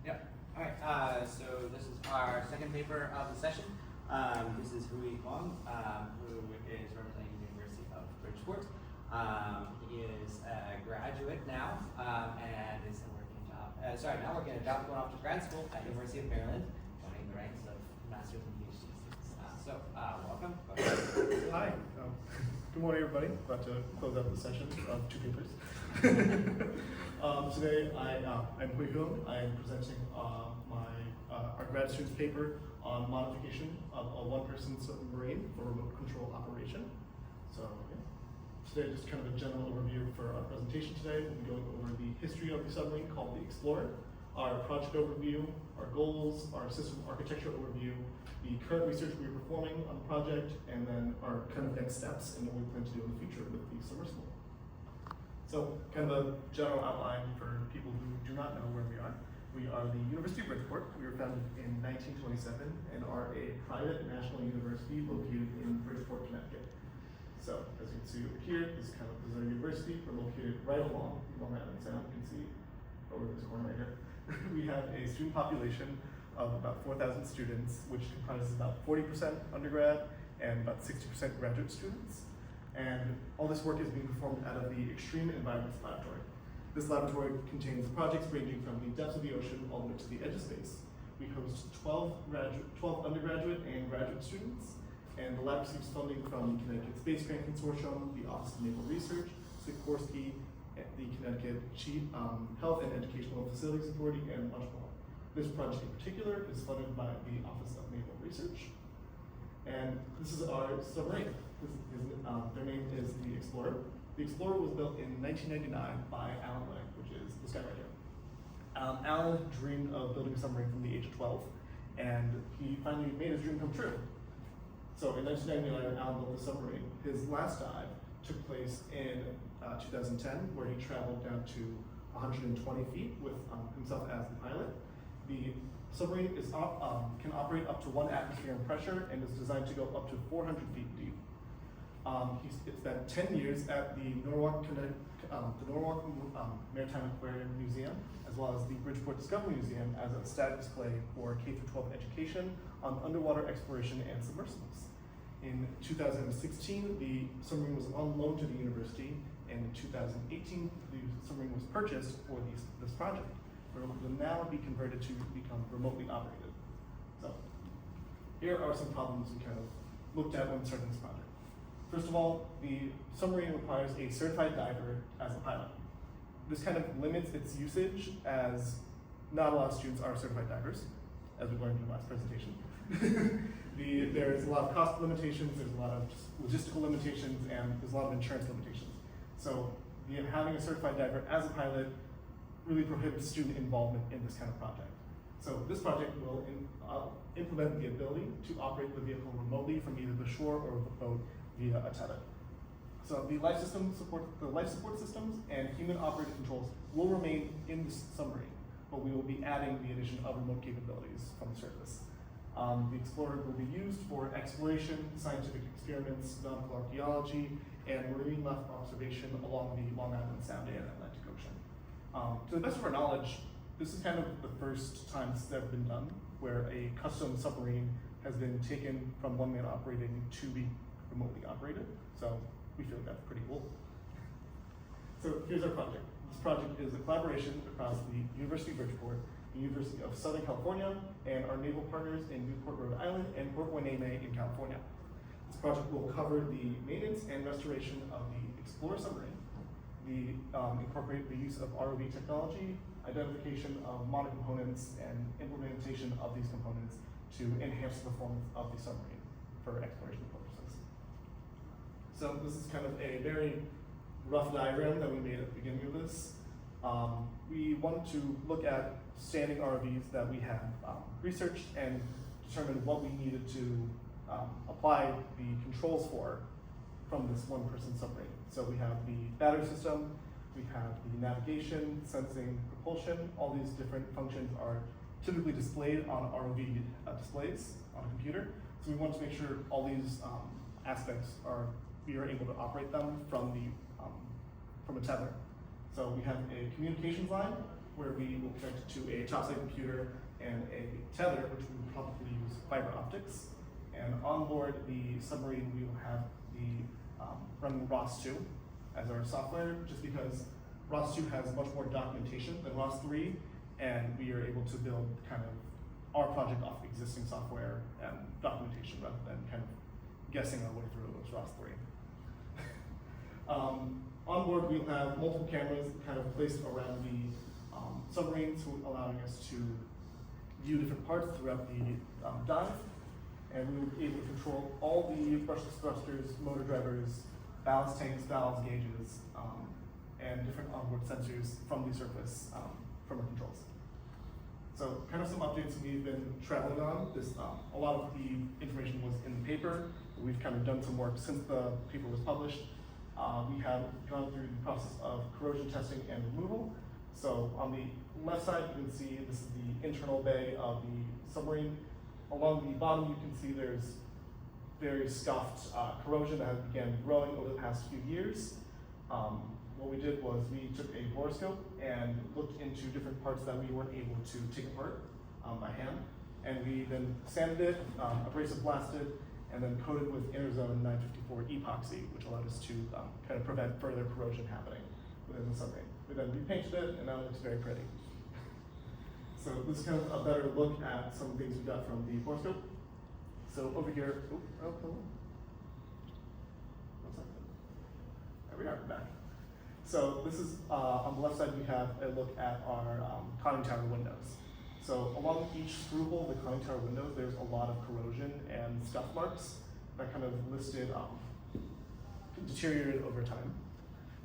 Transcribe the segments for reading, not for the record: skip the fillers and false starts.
Yep. All right. So this is our second paper of the session. This is Huong, who is representing the University of Bridgeport. He is a graduate now and is working a job. Now working a job going off to grad school at University of Maryland, joining the ranks of masters and PhD students. Welcome. Hi. Good morning, everybody. About to close out the session of two papers. Today, I'm Huong. I am presenting our grad student's paper on modification of a one-person submarine for remote control operation. So, today, just kind of a general overview for our presentation today. We'll be going over the history of the submarine called the Explorer, our project overview, our goals, our system architecture overview, the current research we're performing on the project, and then our kind of next steps and what we plan to do in the future with the submersible. So, kind of a general outline for people who do not know where we are. We are the University of Bridgeport. We were founded in 1927 and are a private national university located in Bridgeport, Connecticut. So, as you can see over here, this is our university. We're located right along Long Island Sound. You can see over this corner right here. We have a student population of about 4,000 students, which comprises about 40% undergrad and about 60% graduate students. And all this work is being performed out of the Extreme Environments Laboratory. This laboratory contains projects ranging from the depths of the ocean all the way to the edge of space. We host 12 undergraduate and graduate students, and the lab receives funding from the Connecticut Space Grant Consortium, the Office of Naval Research, Sikorsky, the Connecticut Health and Educational Facilities Authority, and much more. This project in particular is funded by the Office of Naval Research. And this is our submarine. Their name is the Explorer. The Explorer was built in 1999 by Alan, which is this guy right here. Alan dreamed of building a submarine from the age of 12, and he finally made his dream come true. So in 1999, Alan built the submarine. His last dive took place in 2010, where he traveled down to 120 feet with himself as the pilot. The submarine can operate up to 1 atmosphere in pressure and is designed to go up to 400 feet deep. He spent 10 years at the Norwalk Maritime Aquarium Museum, as well as the Bridgeport Discovery Museum as a static display for K-12 education on underwater exploration and submersibles. In 2016, the submarine was on loan to the university, and in 2018, the submarine was purchased for this project, where it will now be converted to become remotely operated. So, here are some problems we kind of looked at when starting this project. First of all, the submarine requires a certified diver as a pilot. This kind of limits its usage, as not a lot of students are certified divers, as we learned in the last presentation. There's a lot of cost limitations, there's a lot of logistical limitations, and there's a lot of insurance limitations. So having a certified diver as a pilot really prohibits student involvement in this kind of project. So this project will implement the ability to operate the vehicle remotely from either the shore or the boat via a tether. So the life support systems and human operated controls will remain in the submarine, but we will be adding the addition of remote capabilities from the surface. The Explorer will be used for exploration, scientific experiments, nautical archaeology, and marine life observation along the Long Island Sound and Atlantic Ocean. To the best of our knowledge, this is kind of the first time this has ever been done, where a custom submarine has been taken from one man operating to be remotely operated. So we feel like that's pretty cool. So here's our project. This project is a collaboration across the University of Bridgeport, the University of Southern California, and our naval partners in Newport, Rhode Island, and Port Hueneme in California. This project will cover the maintenance and restoration of the Explorer submarine, incorporate the use of ROV technology, identification of monocomponents, and implementation of these components to enhance the performance of the submarine for exploration purposes. So this is kind of a very rough diagram that we made at the beginning of this. We wanted to look at standing ROVs that we have researched and determine what we needed to apply the controls for from this one-person submarine. So we have the battery system, we have the navigation, sensing, propulsion. All these different functions are typically displayed on ROV displays on a computer. So we want to make sure all these aspects we are able to operate them from a tether. So we have a communications line where we will connect to a topside computer and a tether, which we will probably use fiber optics. And on board the submarine, we will have the running ROS2 as our software, just because ROS2 has much more documentation than ROS3, and we are able to build kind of our project off existing software and documentation rather than kind of guessing our way through as ROS3. On board, we'll have multiple cameras kind of placed around the submarine, so allowing us to view different parts throughout the dive. And we will be able to control all the brushless thrusters, motor drivers, ballast tanks, valves, gauges, and different onboard sensors from the surface from our controls. So kind of some updates we've been traveling on. A lot of the information was in the paper. We've kind of done some work since the paper was published. We have gone through the process of corrosion testing and removal. So on the left side, you can see this is the internal bay of the submarine. Along the bottom, you can see there's very scuffed corrosion that has began growing over the past few years. What we did was we took a borescope and looked into different parts that we weren't able to take apart by hand. And we then sanded it, abrasive blasted, and then coated with Interzone 954 epoxy, which allowed us to kind of prevent further corrosion happening within the submarine. We then repainted it, and now it looks very pretty. So this is kind of a better look at some of the things we got from the borescope. So over here, hello. What's that? There we are, back. So this is, on the left side, we have a look at our conning tower windows. So along each screw hole of the conning tower windows, there's a lot of corrosion and scuff marks that kind of listed deteriorated over time.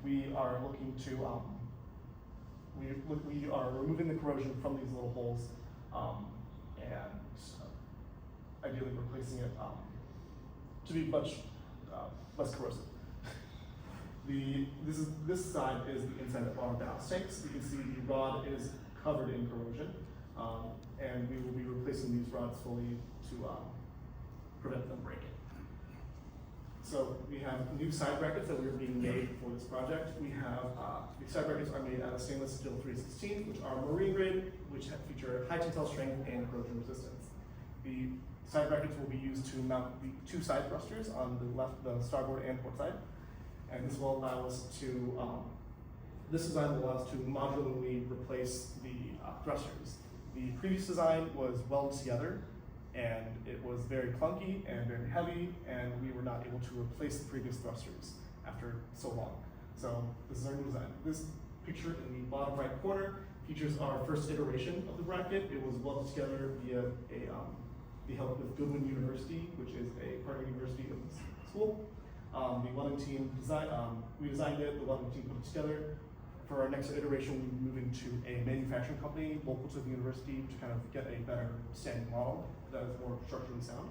We are looking to, we are removing the corrosion from these little holes and ideally replacing it to be much less corrosive. This side is the inside of our ballast tanks. You can see the rod is covered in corrosion, and we will be replacing these rods fully to prevent them breaking. So we have new side brackets that are being made for this project. We have, these side brackets are made out of stainless steel 316, which are marine grade, which feature high tensile strength and corrosion resistance. The side brackets will be used to mount the two side thrusters on the left, the starboard and port side. And this will allow us to, this design will allow us to modularly replace the thrusters. The previous design was welded together, and it was very clunky and very heavy, and we were not able to replace the previous thrusters after so long. So this is our new design. This picture in the bottom right corner features our first iteration of the bracket. It was welded together via the help of Goodwin University, which is a partner university of the school. The welding team we designed it, the welding team put it together. For our next iteration, we'll be moving to a manufacturing company local to the university to kind of get a better standing model that is more structurally sound.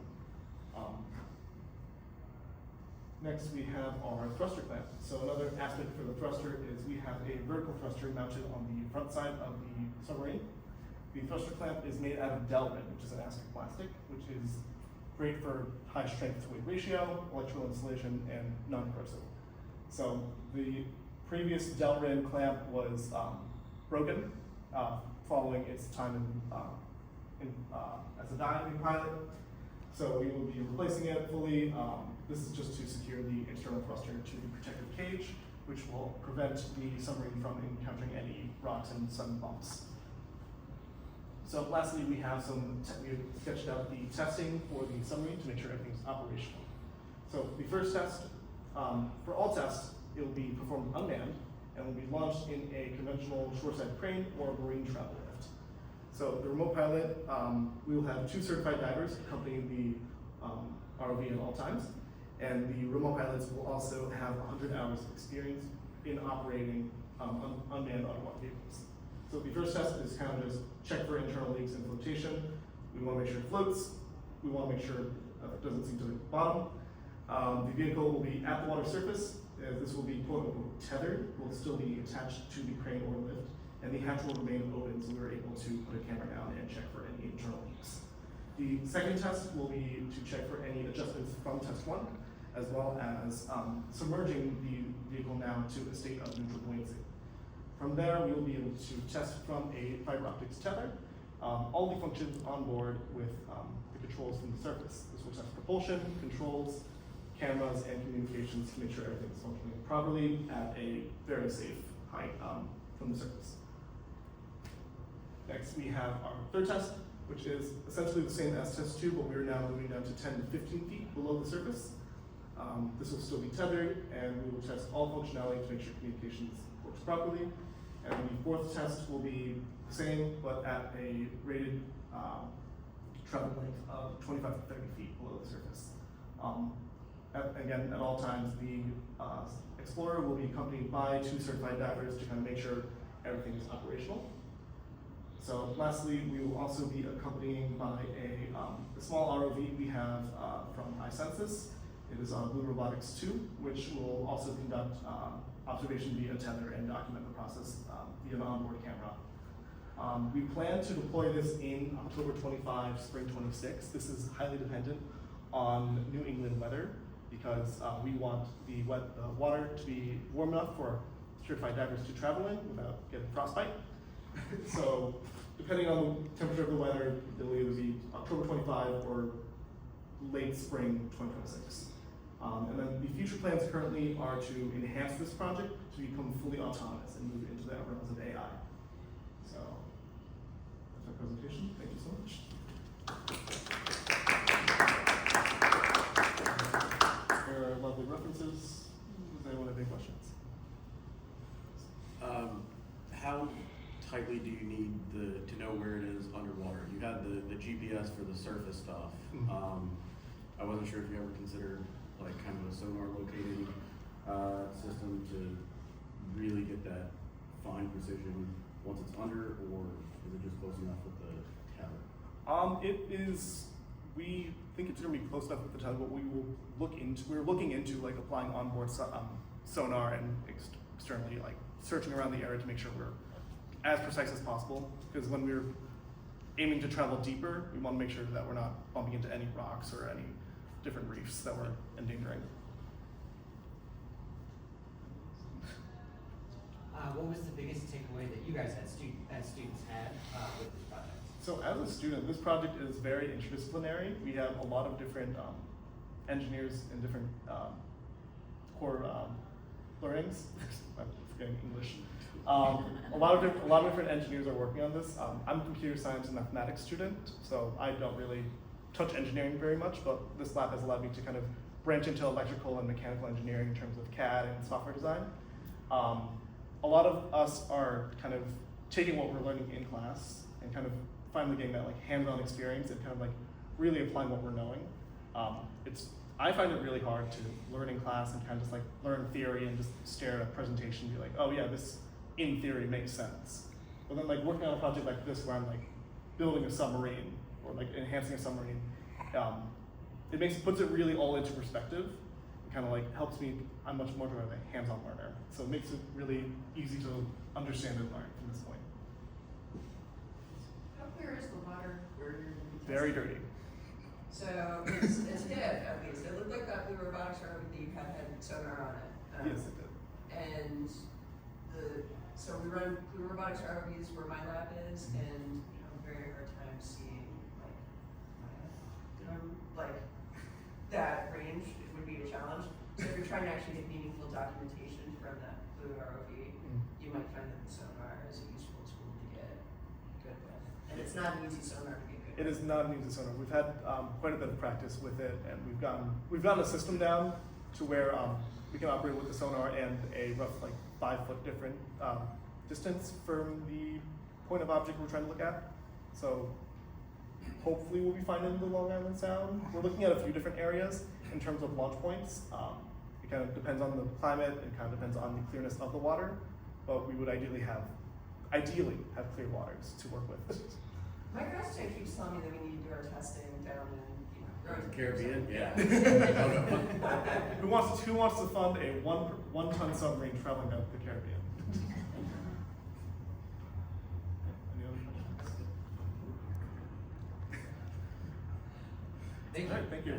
Next, we have our thruster clamp. So another aspect for the thruster is we have a vertical thruster mounted on the front side of the submarine. The thruster clamp is made out of Delrin, which is an acetic plastic, which is great for high strength to weight ratio, electrical insulation, and non-corrosive. So the previous Delrin clamp was broken following its time as a diving pilot. So we will be replacing it fully. This is just to secure the external thruster to the protective cage, which will prevent the submarine from encountering any rocks and sudden bumps. So lastly, we have we have sketched out the testing for the submarine to make sure everything's operational. So the first test, for all tests, it will be performed unmanned and will be launched in a conventional shoreside crane or marine travel lift. So the remote pilot, we will have 2 certified divers accompanying the ROV at all times, and the remote pilots will also have 100 hours of experience in operating unmanned underwater vehicles. So the first test is kind of just check for internal leaks and flotation. We want to make sure it floats. We want to make sure it doesn't sink to the bottom. The vehicle will be at the water surface. This will be quote unquote tethered. Will still be attached to the crane or lift, and the hatch will remain open, so we are able to put a camera down and check for any internal leaks. The second test will be to check for any adjustments from test 1, as well as submerging the vehicle now to a state of neutral buoyancy. From there, we will be able to test from a fiber optics tether all the functions on board with the controls from the surface. This will test propulsion, controls, cameras, and communications to make sure everything is functioning properly at a very safe height from the surface. Next, we have our third test, which is essentially the same as test 2, but we're now moving down to 10 to 15 feet below the surface. This will still be tethered, and we will test all functionality to make sure communications works properly. And the fourth test will be the same, but at a rated travel length of 25 to 30 feet below the surface. Again, at all times, the Explorer will be accompanied by 2 certified divers to kind of make sure everything is operational. So lastly, we will also be accompanying by a small ROV we have from iSensus. It is Blue Robotics 2, which will also conduct observation via tether and document the process via an onboard camera. We plan to deploy this in October 25, spring 26. This is highly dependent on New England weather because we want the water to be warm enough for certified divers to travel in without getting frostbite. So depending on the temperature of the weather, it'll either be October 25 or late spring 2026. And then the future plans currently are to enhance this project to become fully autonomous and move into the realms of AI. So that's my presentation. Thank you so much. There are lovely references. Does anyone have any questions? How tightly do you need to know where it is underwater? You had the GPS for the surface stuff. Mm-hmm. I wasn't sure if you ever considered like kind of a sonar locating system to really get that fine precision once it's under, or is it just close enough with the tether? It is. We think it's going to be close enough with the tether, but we're looking into like applying onboard sonar and externally like searching around the area to make sure we're as precise as possible. Because when we're aiming to travel deeper, we want to make sure that we're not bumping into any rocks or any different reefs that we're endangering. What was the biggest takeaway that you guys as students had with this project? So as a student, this project is very interdisciplinary. We have a lot of different engineers in different core learnings. I'm forgetting English. A lot of different engineers are working on this. I'm a computer science and mathematics student, so I don't really touch engineering very much, but this lab has allowed me to kind of branch into electrical and mechanical engineering in terms of CAD and software design. A lot of us are kind of taking what we're learning in class and kind of finally getting that like hands-on experience and kind of like really applying what we're knowing. I find it really hard to learn in class and kind of just like learn theory and just stare at a presentation and be like, oh yeah, this in theory makes sense. But then like working on a project like this where I'm like building a submarine or like enhancing a submarine, it puts it really all into perspective. It kind of like helps me. I'm much more of a hands-on learner, so it makes it really easy to understand and learn from this point. How clear is the water where you're going to be testing? Very dirty. So it's hit at least. It looked like that Blue Robotics ROV that you had sonar on it. Yes, it did. And so we run Blue Robotics ROVs where my lab is, and you have a very hard time seeing like that range. It would be a challenge. So if you're trying to actually get meaningful documentation from that Blue ROV, you might find that the sonar is a useful tool to get good with. And it's not an easy sonar to get good with. It is not an easy sonar. We've had quite a bit of practice with it, and we've gotten a system down to where we can operate with the sonar and a rough like 5-foot different distance from the point of object we're trying to look at. So hopefully we'll be fine in the Long Island Sound. We're looking at a few different areas in terms of launch points. It kind of depends on the climate and kind of depends on the clearness of the water, but we would ideally have clear waters to work with. My grass tank keeps telling me that we need to do our testing down in Caribbean, yeah. Who wants to fund a one-ton submarine traveling down the Caribbean? Any other questions? Thank you. All right, thank you.